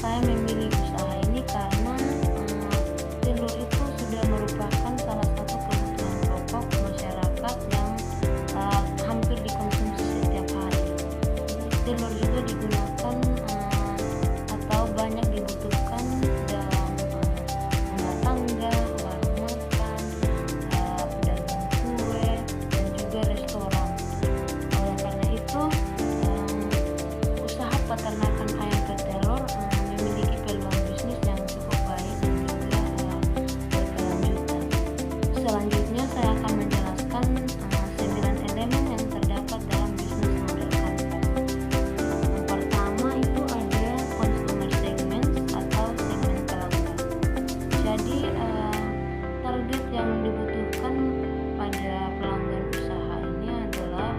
saya memilih usaha ini karena telur itu sudah merupakan salah satu kebutuhan pokok masyarakat yang hampir dikonsumsi setiap hari. Telur juga digunakan atau banyak dibutuhkan dalam rumah tangga, warung makan, pedagang kue, dan juga restoran. Oleh karena itu, usaha peternakan ayam petelur memiliki peluang bisnis yang cukup baik dan juga berkelanjutan. Selanjutnya saya akan menjelaskan 9 elemen yang terdapat dalam bisnis model kanvas. Yang pertama itu ada consumer segment atau segmen pelanggan. Jadi target yang dibutuhkan pada pelanggan usaha ini adalah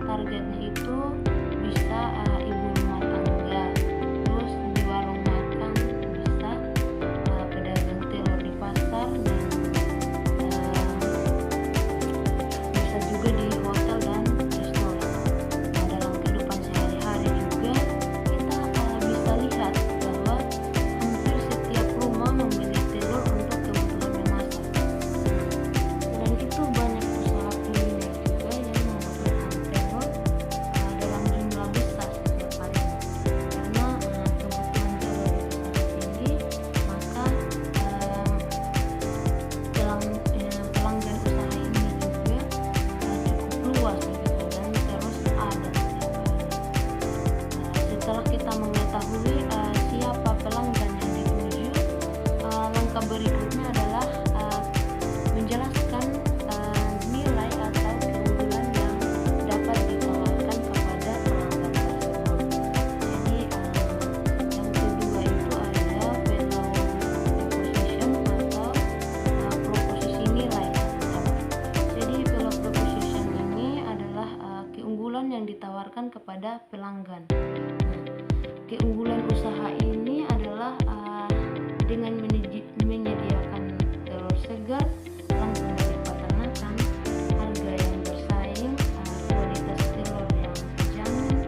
targetnya itu bisa ibu rumah tangga, terus di warung makan bisa, pedagang telur di pasar, dan bisa juga di hotel dan restoran. Nah, dalam kehidupan sehari-hari juga kita bisa lihat bahwa hampir setiap rumah membeli telur untuk kebutuhan memasak. Selain itu banyak usaha kuliner juga yang membutuhkan telur dalam jumlah besar setiap harinya. Karena kebutuhan telur itu sangat tinggi, maka pelanggan usaha ini juga cukup luas begitu dan terus ada setiap hari. Setelah kita mengetahui siapa pelanggan yang dituju, langkah berikutnya adalah menjelaskan nilai atau keunggulan yang dapat ditawarkan kepada pelanggan tersebut. Jadi yang kedua itu ada value proposition atau proposisi nilai. Jadi value proposition ini adalah keunggulan yang ditawarkan kepada pelanggan. Keunggulan usaha ini adalah dengan menyediakan telur segar langsung dari peternakan, harga yang bersaing, kualitas telur yang terjamin,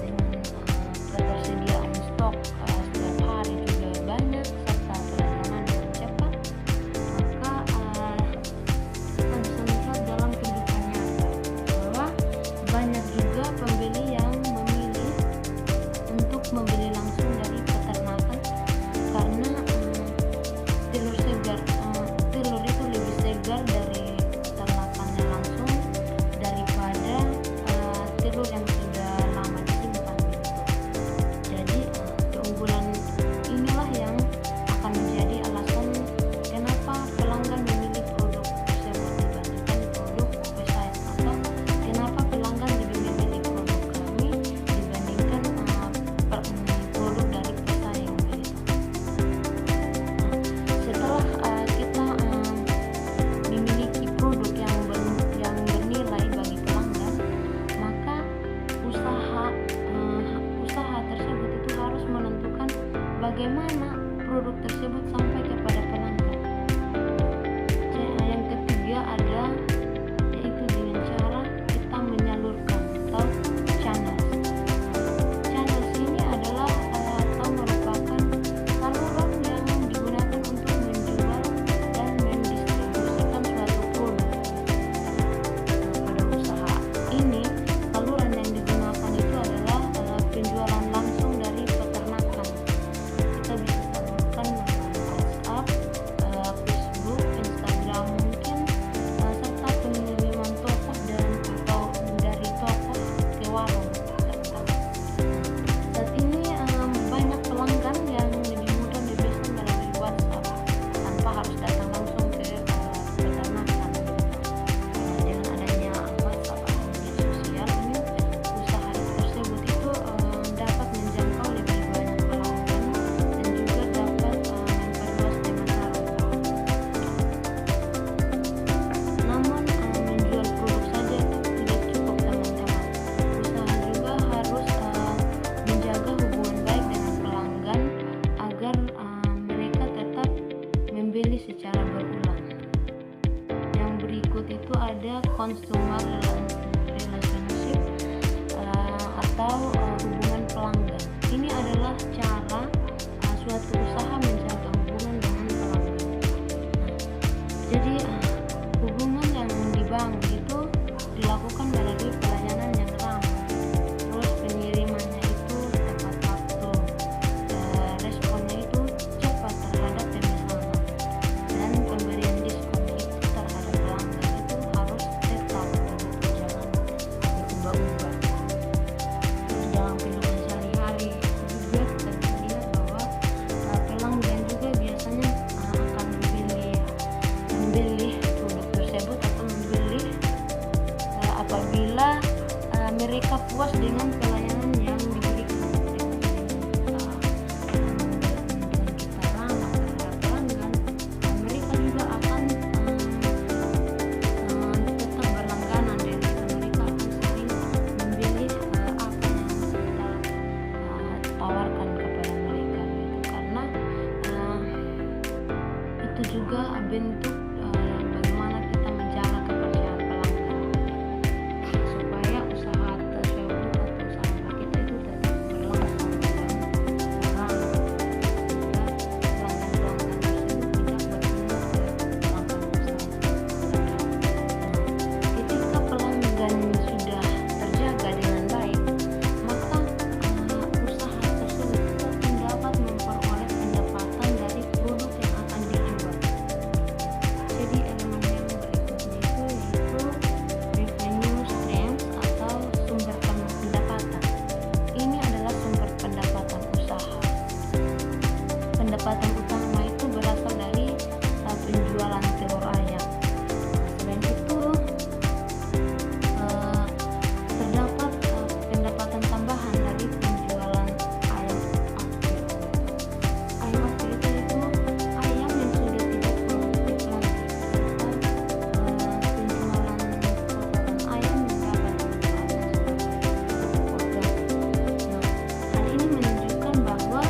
dengan ketersediaan stok setiap hari juga banyak, serta pelayanan yang cepat. Maka kita bisa lihat dalam kehidupan nyata bahwa banyak juga pembeli yang memilih untuk membeli langsung dari peternakan karena telur segar, telur itu juga bentuk bagaimana kita menjaga kepercayaan pelanggan supaya usaha tersebut atau usaha kita itu tetap berlangsung dan terang, sehingga pelanggan-pelanggan tersebut tidak berpindah ke pelanggan usaha terdekat. Ketika pelanggan sudah terjaga dengan baik, maka usaha tersebut akan dapat memperoleh pendapatan dari produk yang akan dijual. Jadi elemen yang berikutnya itu yaitu revenue streams atau sumber pendapatan. Ini adalah sumber pendapatan usaha. Pendapatan utama itu berasal dari penjualan telur ayam. Selain itu terdapat pendapatan tambahan dari penjualan ayam afkir. Ayam afkir itu ayam yang sudah tidak produktif lagi, serta penjualan kotoran ayam yang dapat dimanfaatkan sebagai pupuk organik. Hal ini menunjukkan bahwa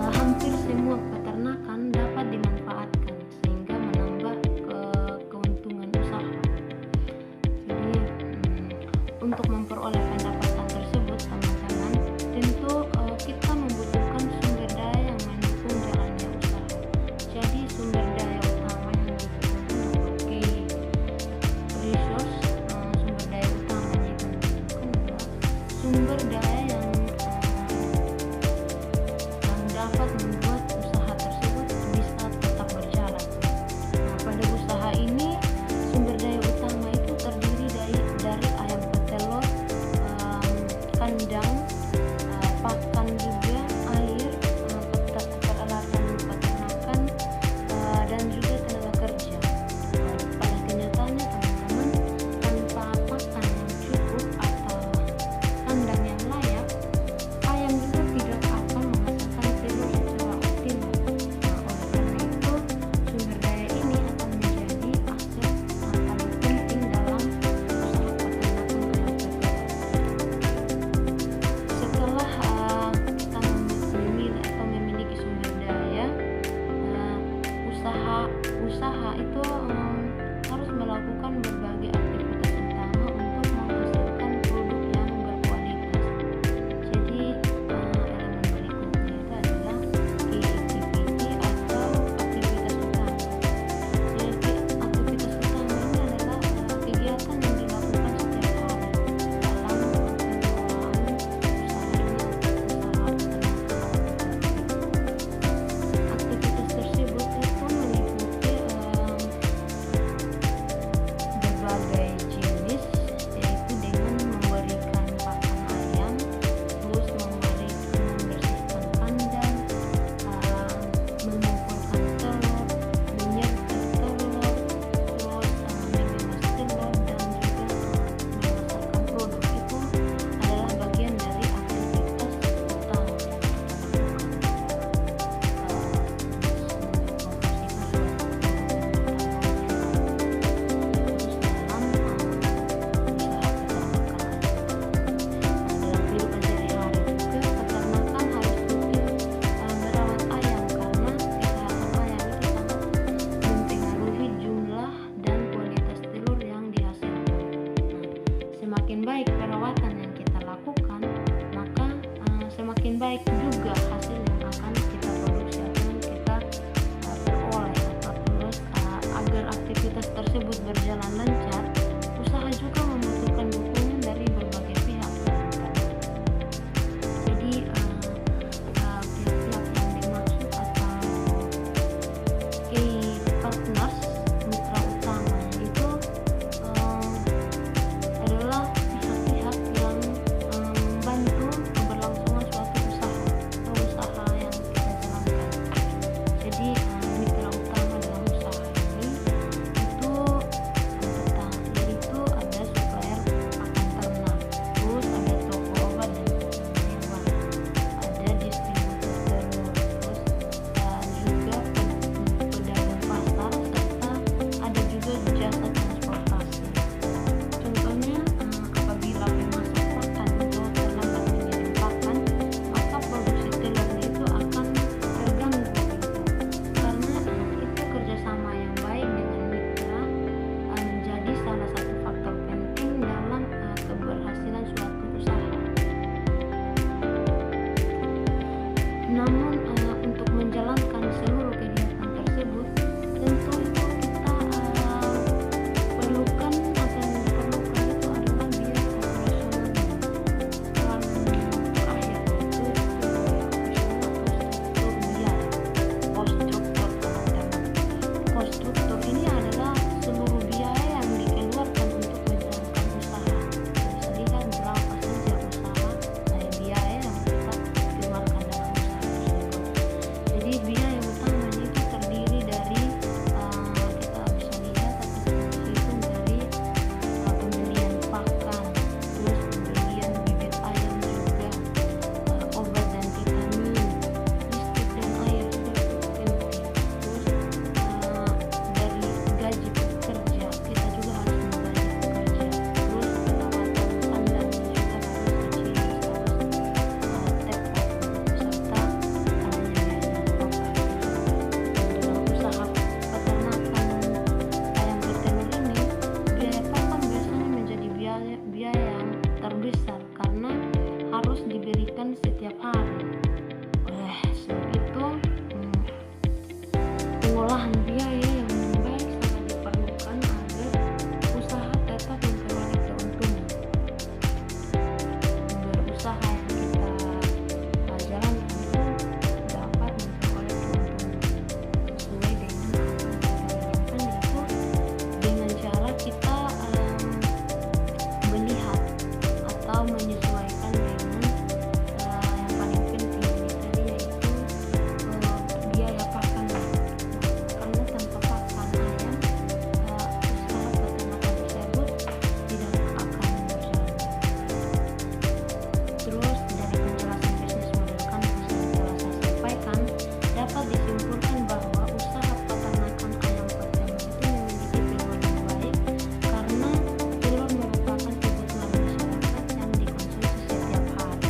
hampir semua peternakan dapat dimanfaatkan sehingga menambah keuntungan usaha. Jadi untuk memperoleh pendapatan tersebut, teman-teman, tentu kita membutuhkan sumber daya yang mendukung jalannya usaha. Jadi sumber daya utama yang dibutuhkan atau key resource, sumber daya utama yang dibutuhkan adalah sumber daya yang dapat membuat usaha tersebut bisa tetap berjalan. Pada usaha ini sumber daya utama itu terdiri dari ayam petelur, kandang, pakan juga, air, peralatan peternakan, dan juga tenaga kerja. Pada kenyataannya, teman-teman, tanpa pakan yang cukup atau kandang yang layak, ayam juga tidak akan menghasilkan telur secara optimal. Oleh karena itu, sumber daya ini akan menjadi aset paling penting dalam usaha peternakan ayam petelur. Setelah kita memiliki sumber daya, usaha itu harus melakukan berbagai aktivitas utama untuk menghasilkan produk yang berkualitas. Jadi elemen berikutnya itu adalah key activity atau aktivitas utama. Jadi aktivitas utama ini adalah kegiatan yang dilakukan setiap hari dalam pengelolaan usaha ini atau usaha peternakan. Aktivitas tersebut itu meliputi berbagai jenis, yaitu dengan memberikan pakan ayam, terus membersihkan kandang, mengumpulkan telur, menyertai telur, terus mengemas telur, dan juga memasarkan produk. Itu adalah bagian dari aktivitas utama yang kita semakin baik perawatan yang kita lakukan, maka semakin baik juga hasil yang akan kita produksi atau kita peroleh. Terus agar aktivitas tersebut berjalan lancar, usaha juga membutuhkan dukungan dari berbagai pihak. Jadi pihak-pihak yang dimaksud atau key partners, mitra utama itu adalah pihak-pihak yang membantu keberlangsungan suatu usaha atau usaha yang kita jalankan. Jadi mitra utama dalam usaha ini itu yaitu ada supplier pakan setiap hari. Oleh sebab itu, pengolahan biaya yang baik sangat diperlukan agar usaha tetap memperoleh keuntungan. Berusaha yang kita jalankan itu dapat memperoleh keuntungan sesuai dengan apa yang kita inginkan, yaitu dengan cara kita melihat atau menyesuaikan dengan yang paling penting tadi, yaitu biaya pakannya. Karena tanpa pakan ayam, usaha peternakan tersebut tidak akan berjalan. Terus dari penjelasan bisnis model kanvas yang telah saya sampaikan, dapat disimpulkan bahwa usaha peternakan ayam petelur itu memiliki peluang yang baik karena telur merupakan kebutuhan masyarakat yang dikonsumsi setiap hari.